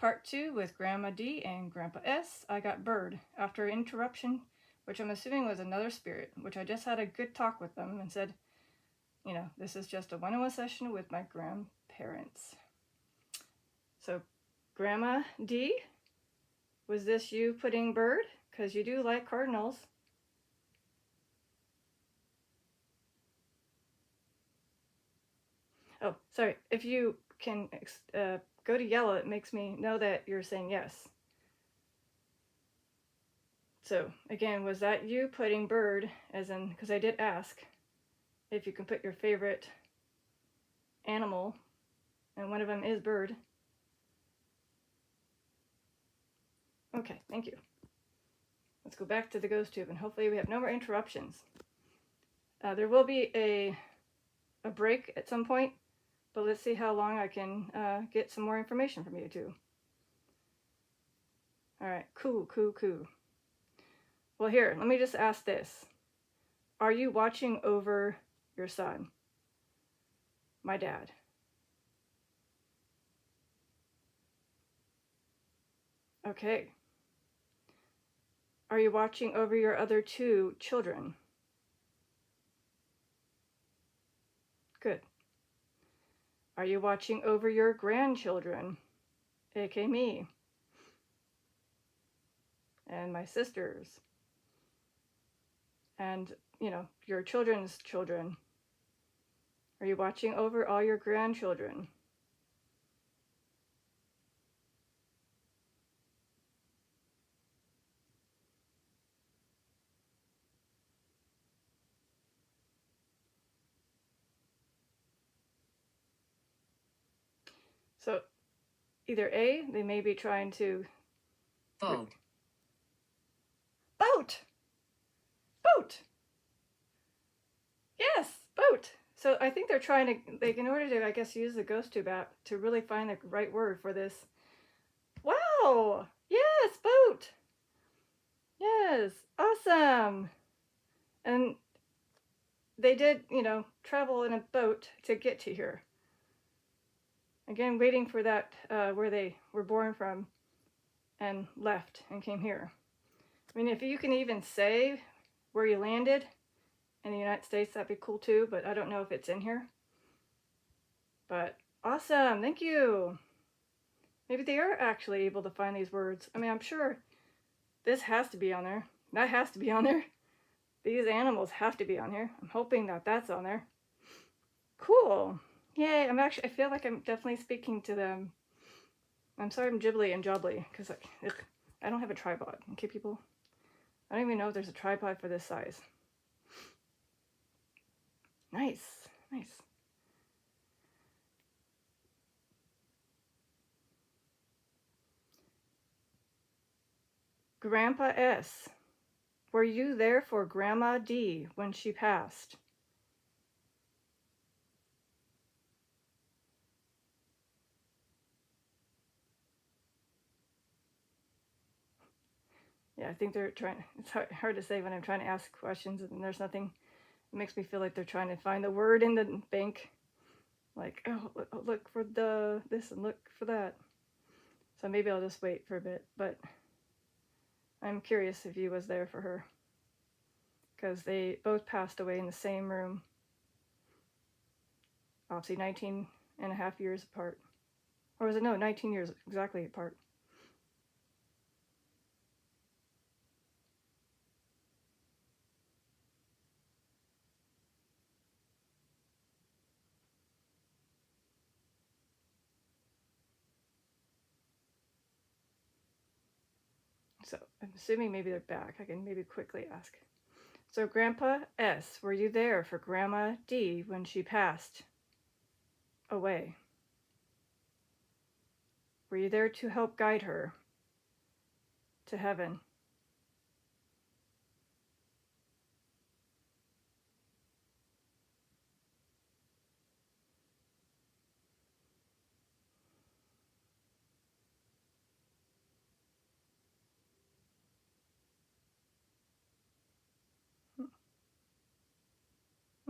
Part 2 with Grandma D and Grandpa S. I got bird after an interruption, which I'm assuming was another spirit, which I just had a good talk with them and said, you know, this is just a one-on-one session with my grandparents. So, Grandma D, was this you putting bird? Because you do like cardinals. Oh, sorry. If you can go to yellow, it makes me know that you're saying yes. So, again, was that you putting bird, as in, because I did ask if you can put your favorite animal, and one of them is bird. Okay, thank you. Let's go back to the ghost tube, and hopefully we have no more interruptions. There will be a break at some point, but let's see how long I can get some more information from you two. All right, cool. Well, here, let me just ask this. Are you watching over your son? My dad. Okay. Are you watching over your other two children? Good. Are you watching over your grandchildren, aka me, and my sisters, and, you know, your children's children? Are you watching over all your grandchildren? So either A, they may be trying to... Boat. Boat! Yes, boat! So I think they're trying to, like, in order to, I guess, use the ghost tube app to really find the right word for this. Wow! Yes, boat! Yes, awesome! And they did, you know, travel in a boat to get to here. Again, waiting for that, where they were born from and left and came here. I mean, if you can even say where you landed in the United States, that'd be cool too, but I don't know if it's in here. But awesome, thank you. Maybe they are actually able to find these words. I mean, I'm sure this has to be on there. That has to be on there. These animals have to be on here. I'm hoping that that's on there. Cool. Yay, I feel like I'm definitely speaking to them. I'm sorry I'm jibbly and jobbly, because I don't have a tripod. Okay, people? I don't even know if there's a tripod for this size. Nice. Grandpa S, were you there for Grandma D when she passed? Yeah, I think they're trying. It's hard to say when I'm trying to ask questions and there's nothing. It makes me feel like they're trying to find the word in the bank. Like, oh, look for this and look for that. So maybe I'll just wait for a bit. But I'm curious if he was there for her, because they both passed away in the same room. Obviously 19 and a half years apart. Or was it, no, 19 years exactly apart. So I'm assuming maybe they're back. I can maybe quickly ask. So Grandpa S, were you there for Grandma D when she passed away? Were you there to help guide her to heaven?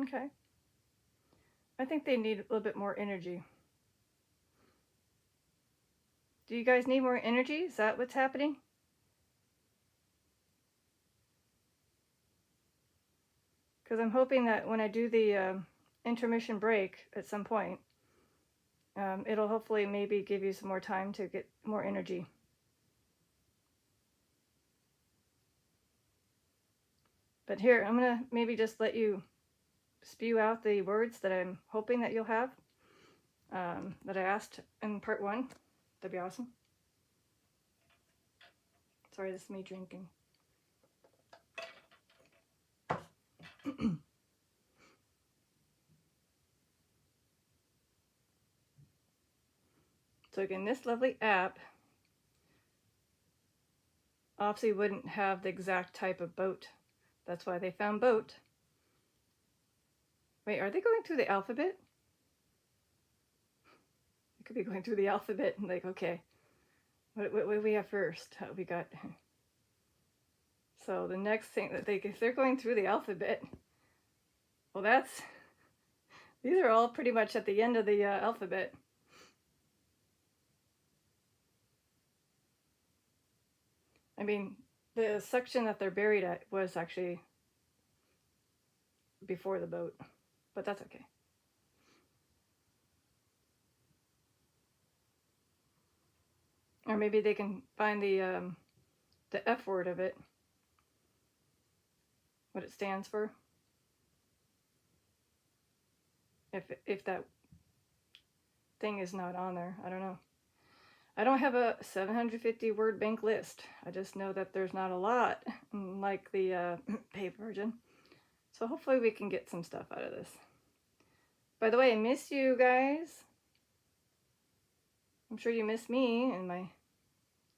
Okay. I think they need a little bit more energy. Do you guys need more energy? Is that what's happening? Because I'm hoping that when I do the intermission break at some point, it'll hopefully maybe give you some more time to get more energy. But here, I'm going to maybe just let you spew out the words that I'm hoping that you'll have, that I asked in part 1. That'd be awesome. Sorry, this is me drinking. So again, this lovely app obviously wouldn't have the exact type of boat. That's why they found boat. Wait, are they going through the alphabet? They could be going through the alphabet and like, okay, what do we have first? We got. So the next thing that if they're going through the alphabet, well, these are all pretty much at the end of the alphabet. I mean, the section that they're buried at was actually before the boat, but that's okay. Or maybe they can find the F word of it, what it stands for. If that thing is not on there, I don't know. I don't have a 750 word bank list. I just know that there's not a lot, like the paid version. So hopefully we can get some stuff out of this. By the way, I miss you guys. I'm sure you miss me and my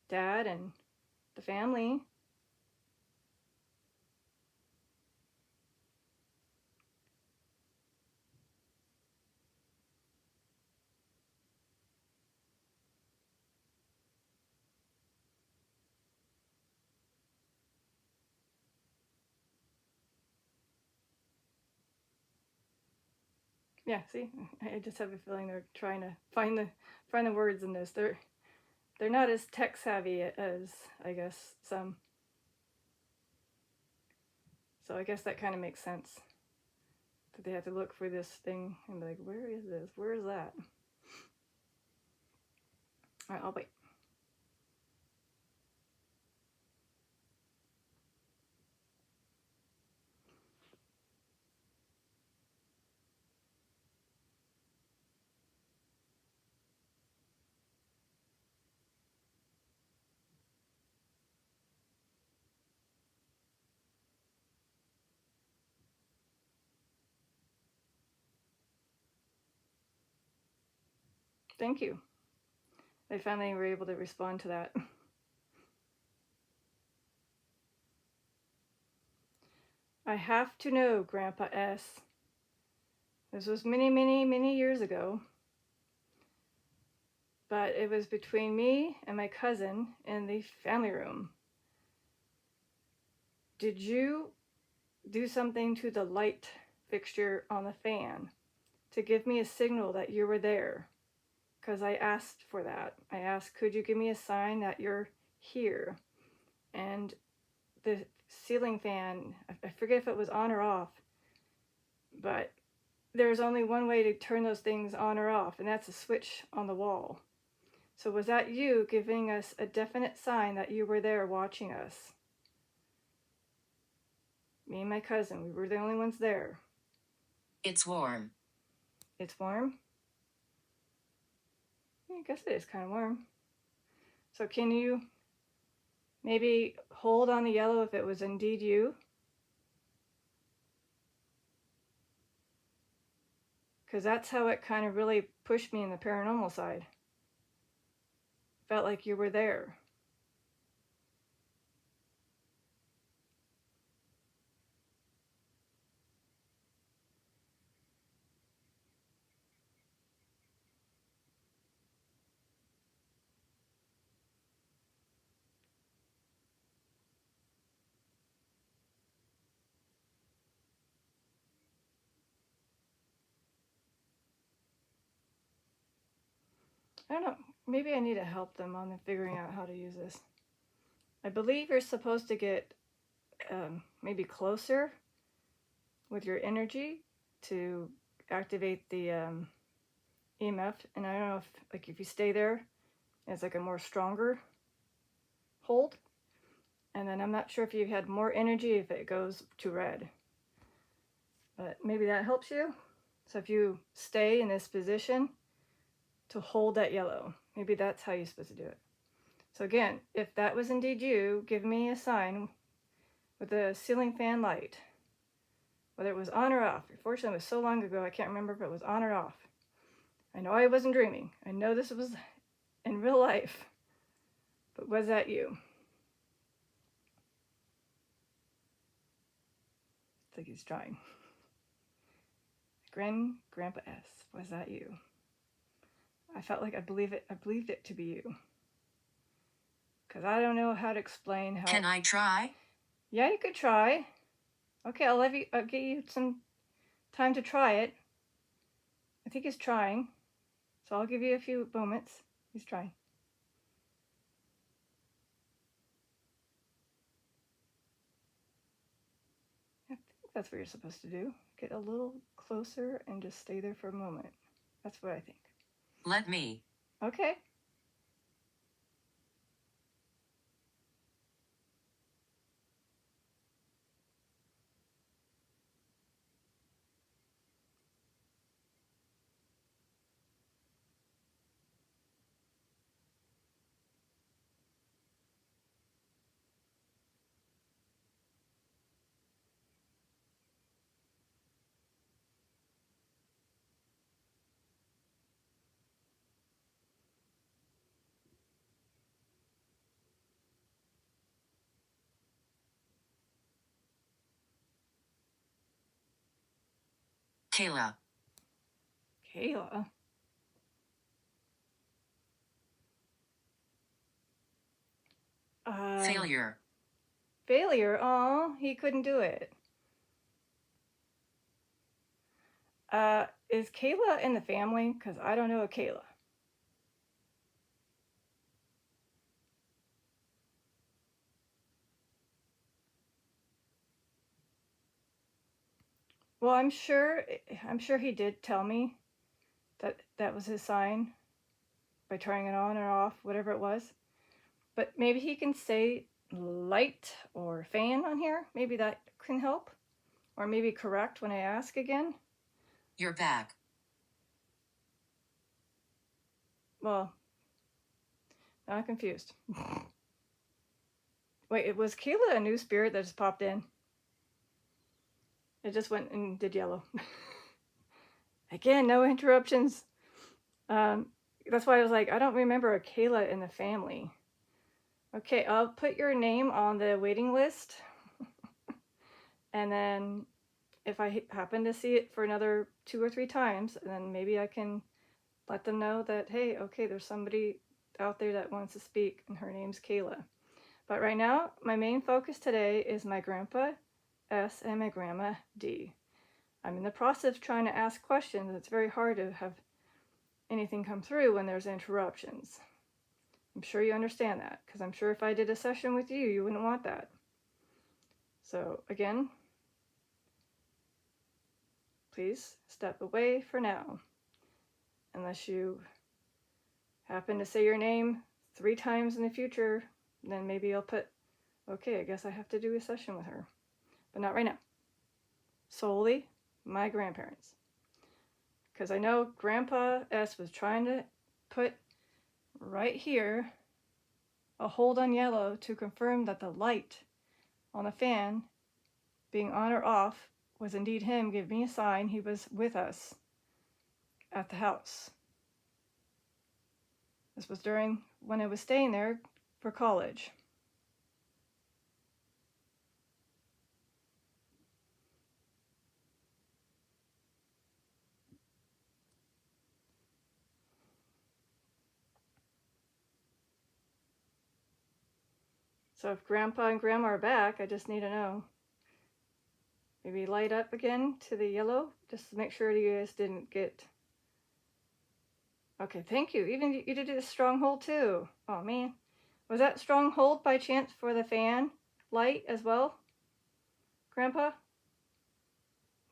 dad and the family. Yeah, see, I just have a feeling they're trying to find the words in this. They're not as tech savvy as, I guess, some. So I guess that kind of makes sense. That they have to look for this thing and be like, where is this? Where is that? All right, I'll wait. Thank you. They finally were able to respond to that. I have to know, Grandpa S. This was many, many, many years ago. But it was between me and my cousin in the family room. Did you do something to the light fixture on the fan to give me a signal that you were there? Because I asked for that. I asked, could you give me a sign that you're here? And the ceiling fan, I forget if it was on or off, but there's only one way to turn those things on or off, and that's a switch on the wall. So was that you giving us a definite sign that you were there watching us? Me and my cousin, we were the only ones there. It's warm. It's warm? I guess it is kind of warm. So can you maybe hold on the yellow if it was indeed you? Because that's how it kind of really pushed me in the paranormal side. Felt like you were there. I don't know. maybe I need to help them on figuring out how to use this. I believe you're supposed to get maybe closer with your energy to activate the EMF. And I don't know if you stay there, it's like a more stronger hold. And then I'm not sure if you had more energy if it goes to red. But maybe that helps you. So if you stay in this position to hold that yellow, maybe that's how you're supposed to do it. So again, if that was indeed you, give me a sign with the ceiling fan light, whether it was on or off. Unfortunately, it was so long ago, I can't remember if it was on or off. I know I wasn't dreaming. I know this was in real life. But was that you? I think he's trying. Grandpa S, was that you? I felt like I believed it to be you. Because I don't know how to explain how. Can I try? Yeah, you could try. Okay, I'll give you some time to try it. I think he's trying. So I'll give you a few moments. He's trying. I think that's what you're supposed to do. Get a little closer and just stay there for a moment. That's what I think. Let me. Okay. Kayla. Kayla. Failure. Failure. Oh, he couldn't do it. Is Kayla in the family? Because I don't know a Kayla. Well, I'm sure he did tell me that was his sign by turning it on or off, whatever it was. But maybe he can say light or fan on here. Maybe that can help. Or maybe correct when I ask again. You're back. Well, now I'm confused. Wait, was Kayla a new spirit that just popped in? It just went and did yellow. Again, no interruptions. That's why I was like, I don't remember a Kayla in the family. Okay, I'll put your name on the waiting list. And then if I happen to see it for another 2 or 3 times, then maybe I can let them know that, hey, okay, there's somebody out there that wants to speak, and her name's Kayla. But right now, my main focus today is my grandpa S and my grandma D. I'm in the process of trying to ask questions. It's very hard to have anything come through when there's interruptions. I'm sure you understand that, because I'm sure if I did a session with you, you wouldn't want that. So again, please step away for now. Unless you happen to say your name 3 times in the future, then maybe I'll put, okay, I guess I have to do a session with her. But not right now. Solely my grandparents. Because I know Grandpa S was trying to put right here a hold on yellow to confirm that the light on the fan being on or off was indeed him, giving me a sign he was with us at the house. This was during when I was staying there for college. So if Grandpa and Grandma are back, I just need to know. Maybe light up again to the yellow, just to make sure you guys didn't get Okay, thank you. Even you did a stronghold too. Oh man. Was that stronghold by chance for the fan light as well? Grandpa?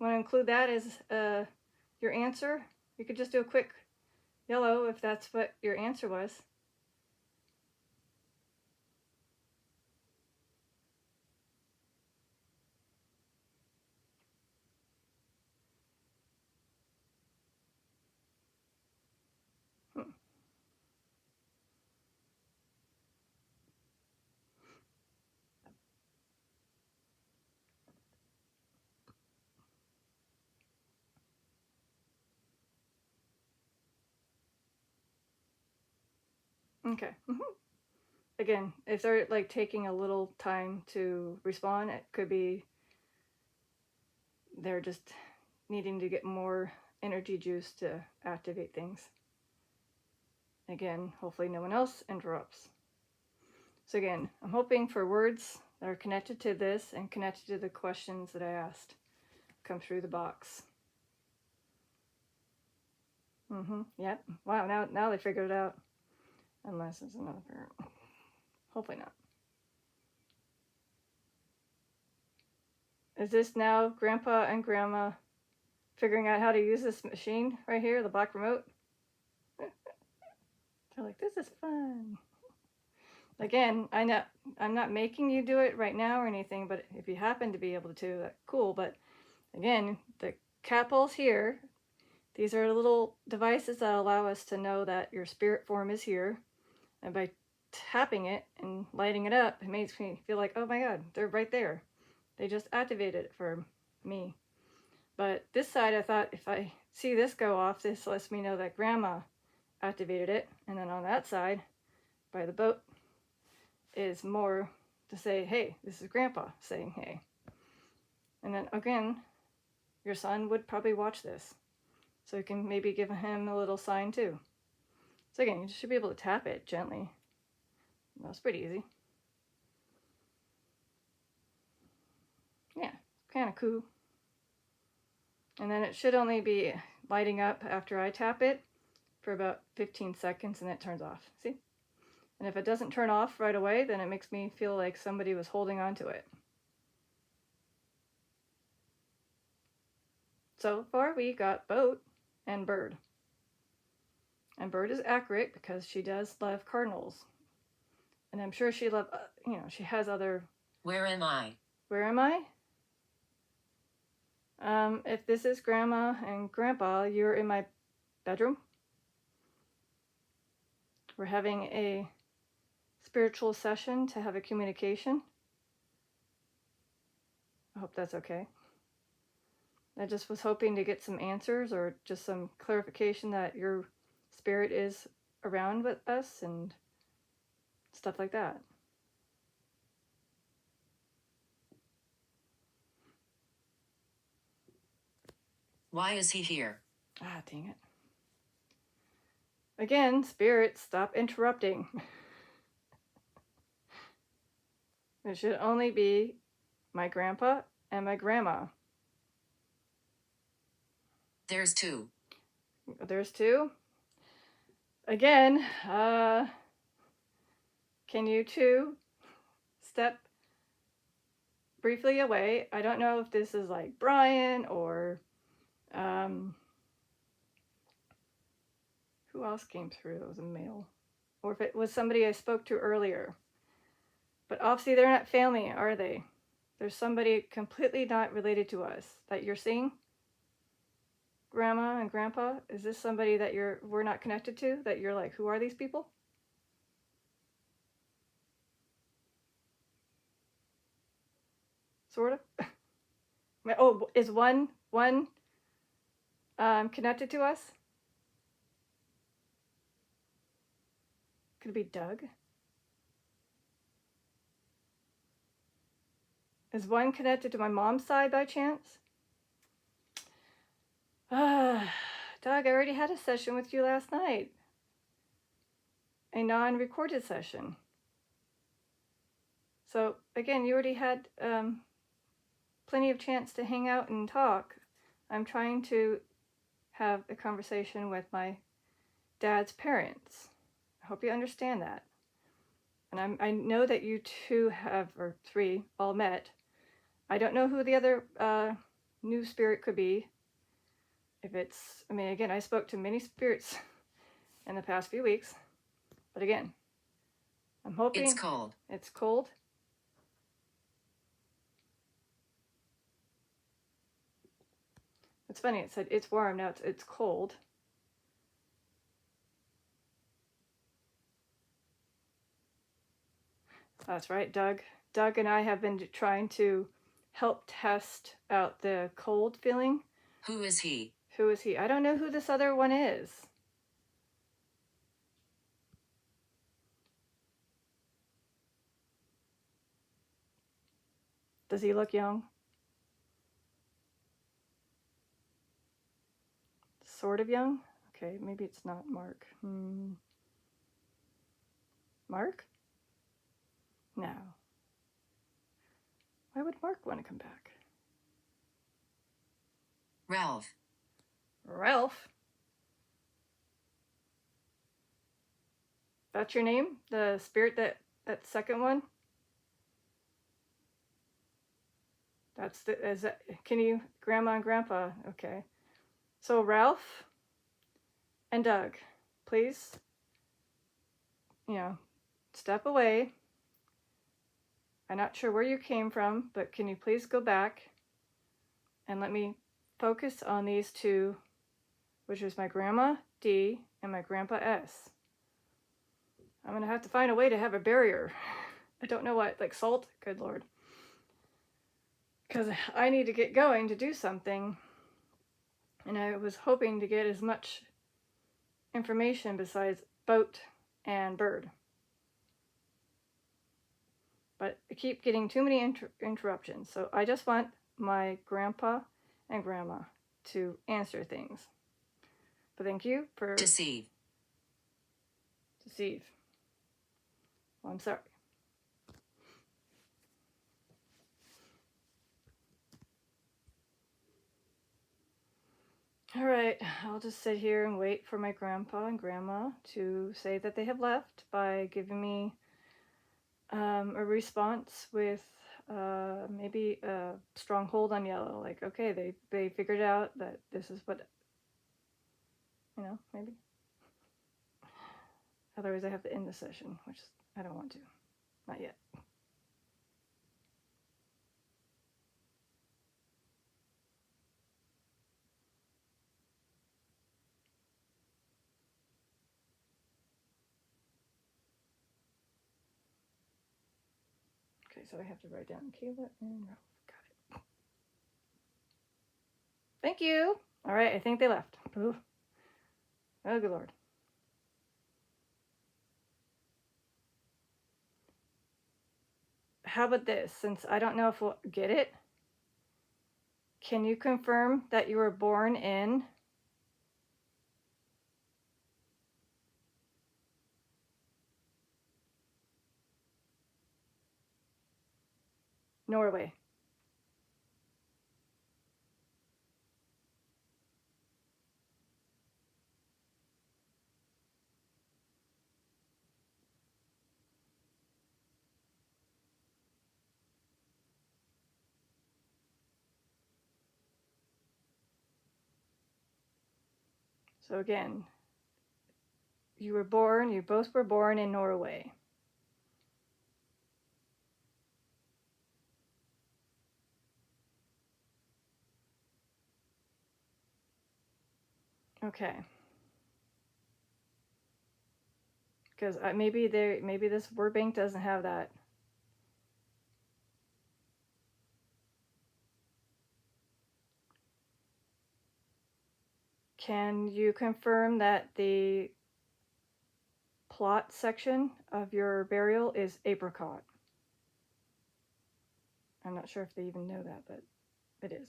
Want to include that as your answer? You could just do a quick yellow if that's what your answer was. Hmm. Okay. Again, if they're like taking a little time to respond, it could be they're just needing to get more energy juice to activate things. Again, hopefully no one else interrupts. So again, I'm hoping for words that are connected to this and connected to the questions that I asked come through the box. Yep. Wow, now they figured it out. Unless it's another parent. Hopefully not. Is this now Grandpa and Grandma figuring out how to use this machine right here, the black remote? They're like, this is fun. Again, I'm not making you do it right now or anything, but if you happen to be able to, that's cool. But again, the cat balls here, these are little devices that allow us to know that your spirit form is here. And by tapping it and lighting it up, it makes me feel like, oh my God, they're right there. They just activated it for me. But this side, I thought if I see this go off, this lets me know that Grandma activated it. And then on that side, by the boat, is more to say, hey, this is Grandpa saying hey. And then again, your son would probably watch this. So you can maybe give him a little sign too. So again, you should be able to tap it gently. That's pretty easy. Yeah, kind of cool. And then it should only be lighting up after I tap it for about 15 seconds and it turns off. See? And if it doesn't turn off right away, then it makes me feel like somebody was holding on to it. So far we got boat and bird. And bird is accurate because she does love cardinals. And I'm sure she loves, she has other... Where am I? Where am I? If this is Grandma and Grandpa, you're in my bedroom. We're having a spiritual session to have a communication. I hope that's okay. I just was hoping to get some answers or just some clarification that your spirit is around with us and stuff like that. Why is he here? Ah, dang it. Again, spirit, stop interrupting. It should only be my grandpa and my grandma. There's two. There's two. Again, can you two step briefly away? I don't know if this is like Brian or who else came through? It was a male. Or if it was somebody I spoke to earlier. But obviously they're not family, are they? There's somebody completely not related to us that you're seeing? Grandma and Grandpa? Is this somebody that we're not connected to? That you're like, who are these people? Sort of? Oh, is one connected to us? Could it be Doug? Is one connected to my mom's side by chance? Doug, I already had a session with you last night. A non-recorded session. So again, you already had plenty of chance to hang out and talk. I'm trying to have a conversation with my Dad's parents. I hope you understand that. And I know that you two have, or three, all met. I don't know who the other new spirit could be. If it's, I mean, again, I spoke to many spirits in the past few weeks. But again, I'm hoping... It's cold. It's cold. It's funny, it said it's warm, now it's cold. That's right, Doug. Doug and I have been trying to help test out the cold feeling. Who is he? Who is he? I don't know who this other one is. Does he look young? Sort of young? Okay, maybe it's not Mark. Mark? No. Why would Mark want to come back? Ralph. Ralph? That's your name? The spirit that second one? That's the, is that, can you, Grandma and Grandpa, okay. So Ralph and Doug, please, you know, step away. I'm not sure where you came from, but can you please go back and let me focus on these two, which is my Grandma D and my Grandpa S. I'm gonna have to find a way to have a barrier. I don't know what, like salt? Good Lord. Because I need to get going to do something. And I was hoping to get as much information besides boat and bird. But I keep getting too many interruptions. So I just want my Grandpa and Grandma to answer things. But thank you for... Deceive. Deceive. Well, I'm sorry. All right, I'll just sit here and wait for my Grandpa and Grandma to say that they have left by giving me a response with maybe a strong hold on yellow. Like, okay, they figured out that this is what, you know, maybe. Otherwise I have to end the session, which I don't want to. Not yet. Okay, so I have to write down Kayla and Ralph. Got it. Thank you. All right, I think they left. Ooh. Oh, good Lord. How about this? Since I don't know if we'll get it, can you confirm that you were born in Norway? So again, you both were born in Norway. Okay. Because maybe this word bank doesn't have that. Can you confirm that the plot section of your burial is apricot? I'm not sure if they even know that, but it is.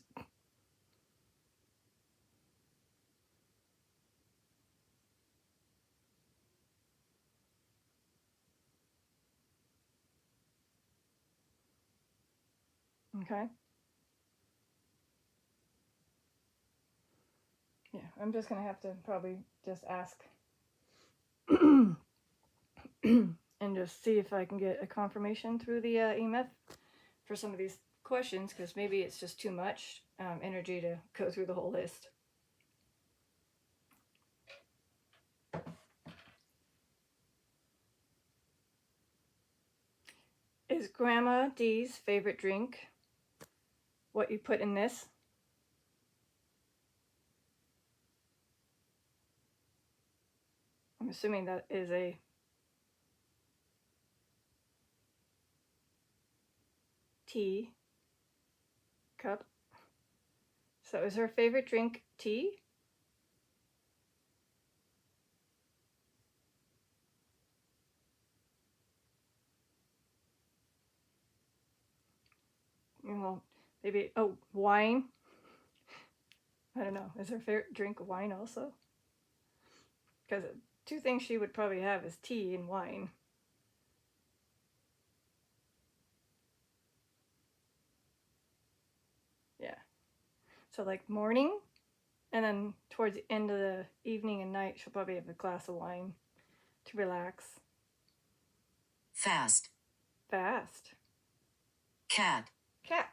Okay. Yeah, I'm just gonna have to probably just ask and just see if I can get a confirmation through the EMF for some of these questions, because maybe it's just too much energy to go through the whole list. Is Grandma D's favorite drink what you put in this? I'm assuming that is a tea cup. So is her favorite drink tea? Well, maybe, oh, wine. I don't know. Is her favorite drink wine also? Because two things she would probably have is tea and wine. Yeah. So like morning, and then towards the end of the evening and night, she'll probably have a glass of wine to relax. Fast. Fast. Cat. Cat.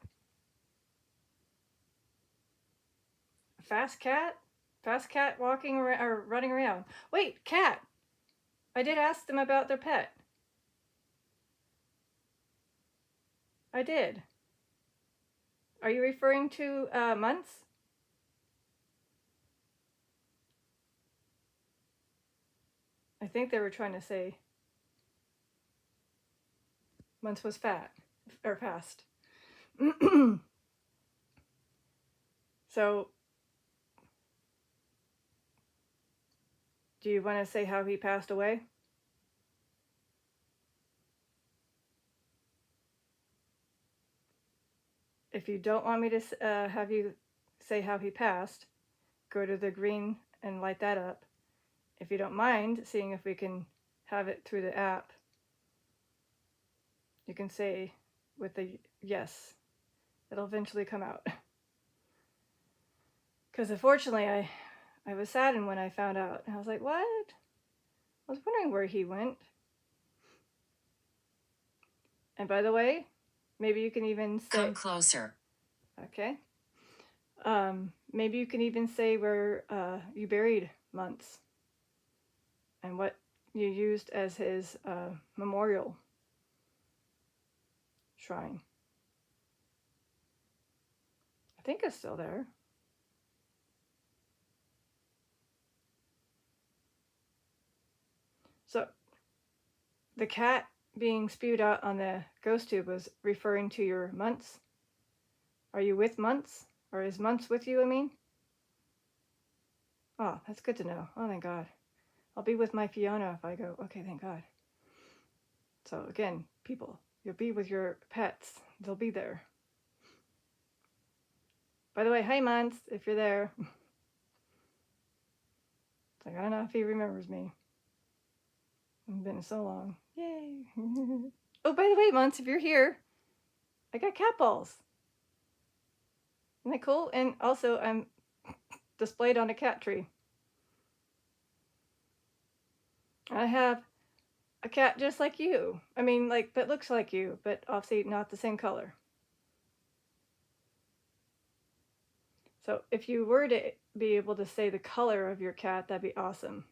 Fast cat? Fast cat walking around or running around. Wait, cat. I did ask them about their pet. I did. Are you referring to months? I think they were trying to say months was fat or fast. So, do you want to say how he passed away? If you don't want me to have you say how he passed, go to the green and light that up. If you don't mind seeing if we can have it through the app, you can say with a yes. It'll eventually come out. Because unfortunately, I was saddened when I found out. I was like, what? I was wondering where he went. And by the way, maybe you can even say... Come closer. Okay. Maybe you can even say where you buried months and what you used as his memorial shrine. I think it's still there. So the cat being spewed out on the ghost tube was referring to your months. Are you with months? Or is months with you, I mean? Oh, that's good to know. Oh, thank God. I'll be with my Fiona if I go. Okay, thank God. So again, people, you'll be with your pets. They'll be there. By the way, hi, Months, if you're there. It's like, I don't know if he remembers me. It's been so long. Yay. Oh, by the way, Months, if you're here, I got cat balls. Isn't that cool? And also, I'm displayed on a cat tree. I have a cat just like you. I mean, like, that looks like you, but obviously not the same color. So if you were to be able to say the color of your cat, that'd be awesome.